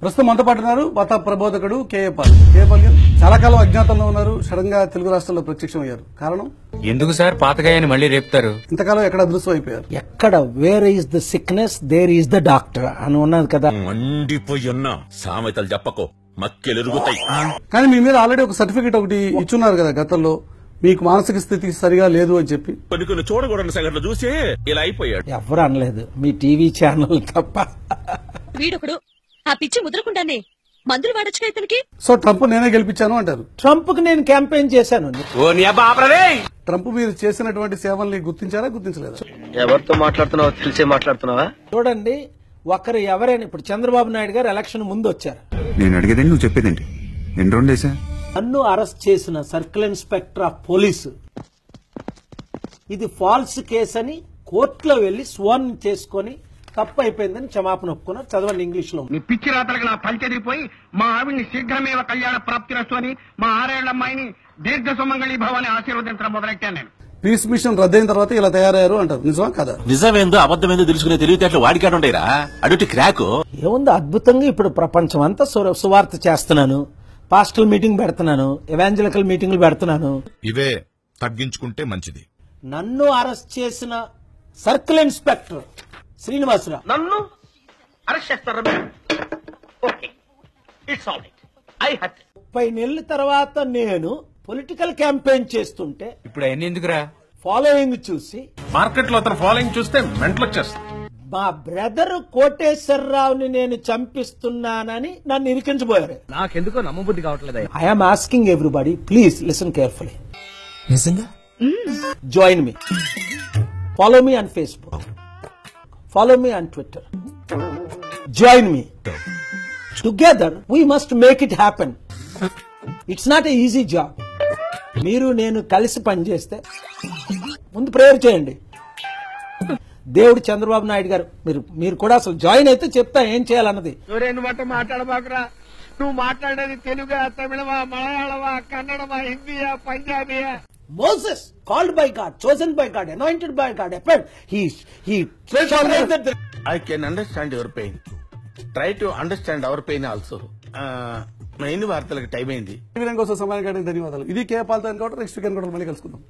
ప్రస్తుతం మనతో పాటు ఉన్నారు మత ప్రబోధకుడు కేఏ పాల్ గారు. చాలా కాలం అజ్ఞాతంలో ఉన్నారు. సడన్ గా తెలుగు రాష్ట్రాల్లో ప్రత్యక్షం అయ్యారు. కారణం ఎందుకు సార్ పాతగాయని మళ్ళీ రేపుతారు? ఇంతకాలం ఎక్కడ అదృశ్యం అయిపోయారు. ఎక్కడ where is the sickness there is the doctor అని ఉన్నది కదా. మండిపోయున్నా సామెతలు చెప్పకో మక్కెలెరుగుతాయి. కానీ మీ మీద ఆల్రెడీ ఒక సర్టిఫికేట్ ఒకటి ఇచ్చున్నారు కదా గతంలో, మీకు మానసిక స్థితి సరిగా లేదు అని చెప్పి. కొన్ని చూడకూడని సంఘటనలు చూసి ఇలా అయిపోయాడు. ఎవరు అనలేదు, మీ టీవీ ఛానల్ తప్ప. వీడొకడు ఆ పిచ్చి ముద్రకుండానే మందులు వాడొచ్చు ఇతనికి. సో ట్రంప్ నేనే గెలిపించాను అంటారు. ట్రంప్ కు నేను క్యాంపెయిన్ చేశాను. ట్రంప్ మీరు చేసినటువంటి సేవల్ని గుర్తించారా, గుర్తించలేదా? ఎవరితో మాట్లాడుతున్నావో తెలిసే మాట్లాడుతున్నావా? చూడండి, ఒకరు ఎవరైనా ఇప్పుడు చంద్రబాబు నాయుడు గారు ఎలక్షన్ ముందు వచ్చారు. నేను అడిగేదండి, నువ్వు చెప్పేదండి. ఎన్ని రోజులు వేసా నన్ను అరెస్ట్ చేసిన సర్కిల్ ఇన్స్పెక్టర్ ఆఫ్ పోలీసు ఇది ఫాల్స్ కేసు అని కోర్టులో వెళ్లి స్వర్న్ చేసుకుని తప్పు అయిపోయిందని క్షమాపణ ఒప్పుకున్నారు. చదవండి ఇంగ్లీష్ లో. నీ పిచ్చి రాతలకు నా పలిచెదిరిపోయి మా ఆవిడ్ని శీఘ్రమేవ కళ్యాణ ప్రాప్తిరస్తు అని మా 6 ఏళ్ల అమ్మాయిని దీర్ఘ సుమంగళి భవాని ఆశీర్వదించడం మొదలెట్టాను నేను. పీస్ మిషన్ రద్దయిన తర్వాత ఇలా తయారయ్యారు అంటారు. నిజమా కదా? నిజమేందో అబద్ధమేందో తెలుసుకునే తెలివితేటలు వాడికాడు ఉంటాయిరా. అడుటి క్రాక్ ఏముంది, అద్భుతంగా ఇప్పుడు ప్రపంచం అంతా సువార్త చేస్తున్నాను. పాస్టల్ మీటింగ్ పెడుతున్నాను, ఎవాంజలికల్ మీటింగ్లు పెడుతున్నాను. ఇవే తగ్గించుకుంటే మంచిది. నన్ను అరెస్ట్ చేసిన సర్కిల్ ఇన్స్పెక్టర్ శ్రీనివాసరావు నన్ను అరెస్ట్ చేస్తారా? Okay, it's all right. I hurt 30 నెలల తర్వాత నేను పొలిటికల్ క్యాంపెయిన్ చేస్తుంటే ఇప్పుడు అవన్నీ ఎందుకురా? ఫాలోయింగ్ చూసి మార్కెట్ లో అతను ఫాలోయింగ్ చూస్తే మెంటల్ వచ్చేస్తుంది. మా బ్రదర్ కోటేశ్వరరావుని నేను చంపిస్తున్నానని నన్ను ఇరికించబోయారు. నాకెందుకో నమ్మబుద్ధి కావట్లేదు. I'm asking everybody, please listen carefully. నిజంగా join me, follow me on Facebook, follow me on Twitter, join me. Together we must make it happen. It's not a easy job. మీరు నేను కలిసి పనిచేస్తే ముందు ప్రేయర్ చేయండి. దేవుడు చంద్రబాబు నాయుడు గారు మీరు కూడా అసలు జాయిన్ అయితే చెప్తా ఏం చేయాలన్నది. నువ్వు మాట్లాడబాకురా. నువ్వు మాట్లాడేది తెలుగా, తమిళమా, మలయాళమా, కన్నడమా, హిందీయా, పంజాబీయా? Moses, called by God, chosen by God, anointed by God, appeared. He I can understand your pain. Try to understand our pain also. Main వార్తలకు టైం అయింది. ఈ విధంగా సమయానికి ధన్యవాదాలు. ఇది కేఏ పాల్ తో ఎన్కౌంటర్. నెక్స్ట్ వీక్ ఎన్కౌంటర్ మళ్ళీ కలుసుకుందాం.